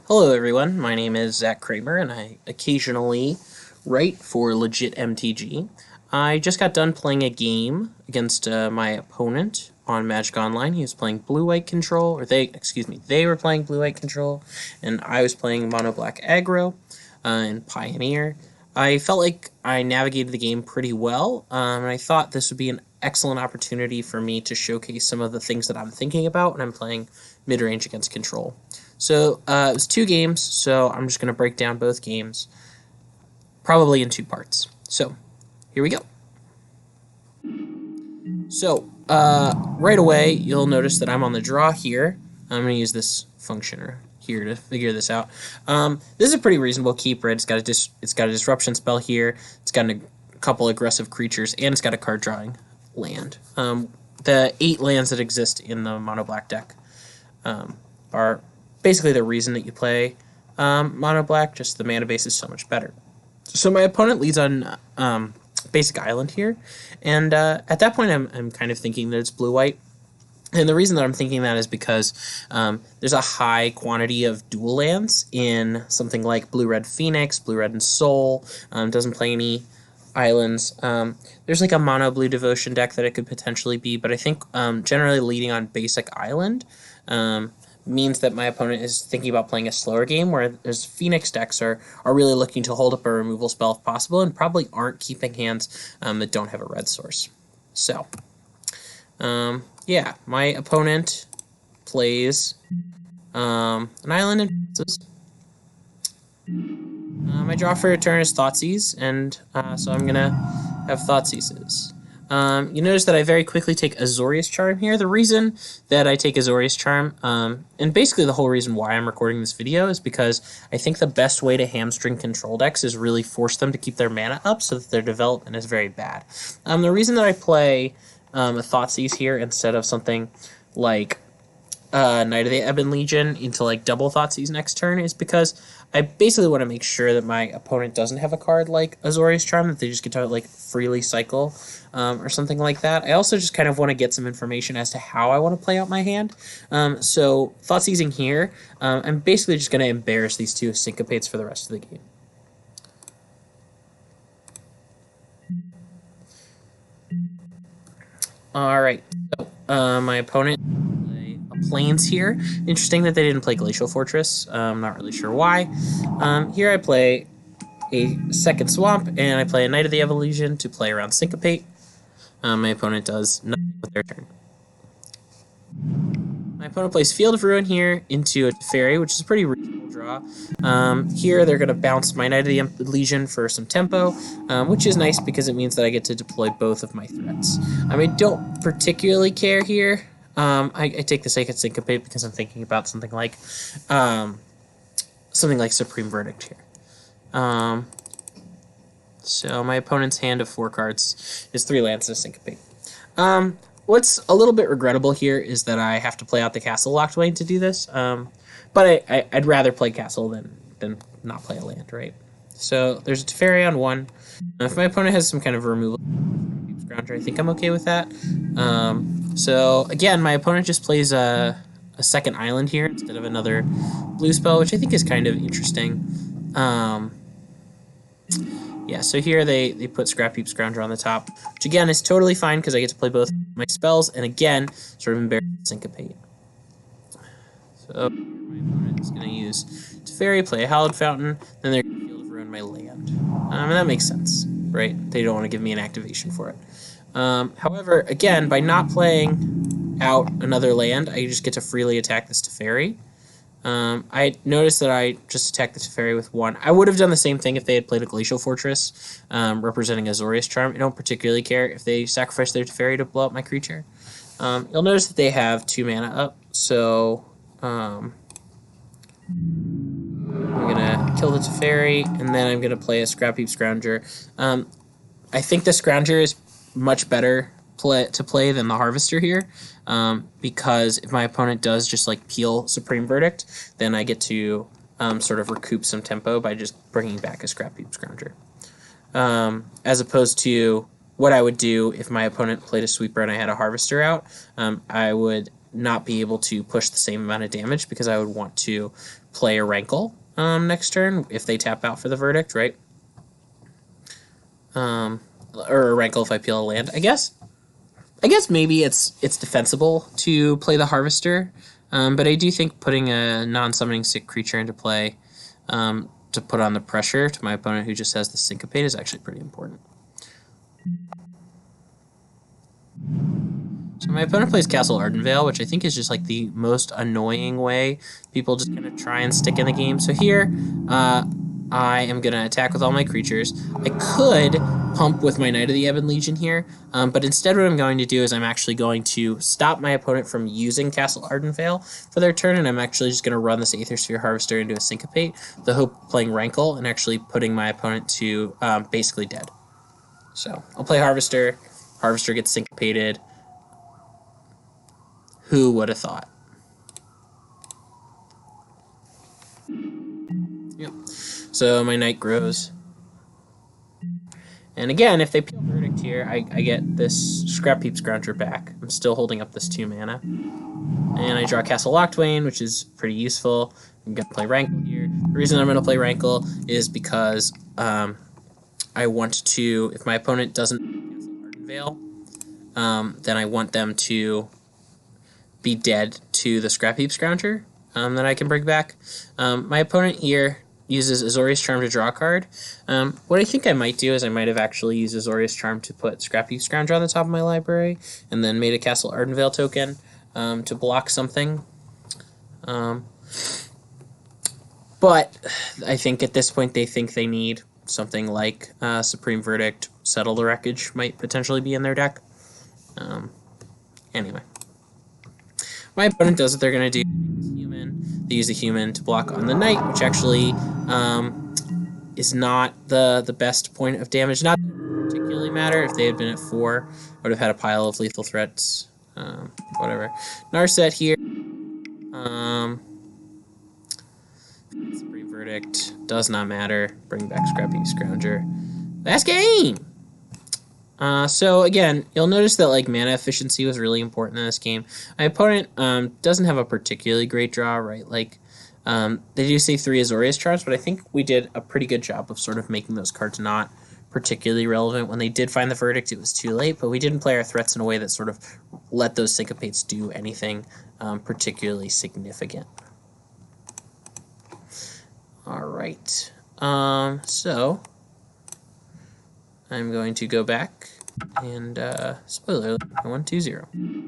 Hello everyone, my name is Cramer and I occasionally write for Legit MTG. I just got done playing a game against my opponent on Magic Online. He was playing Blue-White Control, or they were playing Blue-White Control, and I was playing Mono Black Aggro in Pioneer. I felt like I navigated the game pretty well, and I thought this would be an excellent opportunity for me to showcase some of the things that I'm thinking about when I'm playing mid-range against Control. So it was 2 games, so I'm just going to break down both games, probably in 2 parts. So here we go. So right away, you'll notice that I'm on the draw here. I'm going to use this function here to figure this out. This is a pretty reasonable keep, right? It's got a disruption spell here. It's got a couple aggressive creatures, and it's got a card drawing land. The 8 lands that exist in the Mono Black deck are basically the reason that you play Mono Black, just the mana base is so much better. So my opponent leads on Basic Island here, and at that point I'm kind of thinking that it's blue-white. And the reason that I'm thinking that is because there's a high quantity of dual lands in something like Blue-Red Phoenix, Blue-Red and Soul, doesn't play any islands. There's like a Mono Blue Devotion deck that it could potentially be, but I think generally leading on Basic Island means that my opponent is thinking about playing a slower game, whereas Phoenix decks are really looking to hold up a removal spell if possible, and probably aren't keeping hands that don't have a red source. So, yeah, my opponent plays an island and passes. My draw for a turn is Thoughtseize, and so I'm going to have Thoughtseizes. You notice that I very quickly take Azorius Charm here. The reason that I take Azorius Charm, and basically the whole reason why I'm recording this video, is because I think the best way to hamstring control decks is really force them to keep their mana up so that their development is very bad. The reason that I play a Thoughtseize here instead of something like Knight of the Ebon Legion into like double Thoughtseize next turn is because I basically want to make sure that my opponent doesn't have a card like Azorius Charm that they just get to like freely cycle or something like that. I also just kind of want to get some information as to how I want to play out my hand. So Thoughtseizing here, I'm basically just going to embarrass these 2 Syncopates for the rest of the game. Alright, so my opponent Plains here. Interesting that they didn't play Glacial Fortress. I'm not really sure why. Here I play a second Swamp, and I play a Knight of the Evolution to play around Syncopate. My opponent does nothing with their turn. My opponent plays Field of Ruin here into a Teferi, which is a pretty reasonable draw. Here they're going to bounce my Knight of the Legion for some tempo, which is nice because it means that I get to deploy both of my threats. I don't particularly care here. I take the second Syncopate because I'm thinking about something like Supreme Verdict here. So my opponent's hand of 4 cards is 3 lands and a Syncopate. What's a little bit regrettable here is that I have to play out the Castle Locked Way to do this, but I'd rather play Castle than not play a land, right? So there's a Teferi on 1. If my opponent has some kind of removal Scrounger, I think I'm okay with that. So again, my opponent just plays a second island here instead of another blue spell, which I think is kind of interesting. Yeah, so here they put Scrapheap Scrounger on the top, which again is totally fine because I get to play both my spells, and again, sort of embarrass Syncopate. So my opponent is going to use Teferi, play a Hallowed Fountain, then they're going to Field of Ruin my land. And that makes sense, right? They don't want to give me an activation for it. However, again, by not playing out another land, I just get to freely attack this Teferi. I noticed that I just attacked the Teferi with 1. I would have done the same thing if they had played a Glacial Fortress, representing Azorius Charm. I don't particularly care if they sacrifice their Teferi to blow up my creature. You'll notice that they have 2 mana up, so I'm going to kill the Teferi, and then I'm going to play a Scrapheap Scrounger. I think the Scrounger is much better to play than the Harvester here, because if my opponent does just like peel Supreme Verdict, then I get to sort of recoup some tempo by just bringing back a Scrapheap Scrounger. As opposed to what I would do if my opponent played a Sweeper and I had a Harvester out, I would not be able to push the same amount of damage because I would want to play a Rankle next turn if they tap out for the verdict, right? Or a Rankle if I peel a land. I guess maybe it's defensible to play the Harvester, but I do think putting a non-summoning sick creature into play to put on the pressure to my opponent who just has the Syncopate is actually pretty important. So my opponent plays Castle Ardenvale, which I think is just like the most annoying way people just kind of try and stick in the game. So here, I am going to attack with all my creatures. I could pump with my Knight of the Ebon Legion here, but instead what I'm going to do is I'm actually going to stop my opponent from using Castle Ardenvale for their turn, and I'm actually just going to run this Aethersphere Harvester into a Syncopate, the hope of playing Rankle and actually putting my opponent to basically dead. So I'll play Harvester. Harvester gets Syncopated. Who would have thought? Yep. So my Knight grows. And again, if they peel Verdict here, I get this Scrap Heap Scrounger back. I'm still holding up this 2 mana. And I draw Castle Locthwain, which is pretty useful. I'm going to play Rankle here. The reason I'm going to play Rankle is because I want to, if my opponent doesn't Castle Ardenvale, then I want them to be dead to the Scrap Heap Scrounger that I can bring back. My opponent here uses Azorius Charm to draw a card. What I think I might do is I might have actually used Azorius Charm to put Scrap Heap Scrounger on the top of my library, and then made a Castle Ardenvale token to block something. But I think at this point they think they need something like Supreme Verdict. Settle the Wreckage might potentially be in their deck. Anyway. My opponent does what they're going to do. They use a human to block on the Knight, which actually is not the best point of damage. Not that it would particularly matter. If they had been at 4, I would have had a pile of lethal threats. Whatever. Narset here. Supreme Verdict. Does not matter. Bring back Scrappy Scrounger. Last game! So again, you'll notice that like mana efficiency was really important in this game. My opponent doesn't have a particularly great draw, right? Like they do say 3 Azorius Charms, but I think we did a pretty good job of sort of making those cards not particularly relevant. When they did find the Verdict, it was too late, but we didn't play our threats in a way that sort of let those Syncopates do anything particularly significant. All right, so I'm going to go back and spoiler alert, 1-2-0.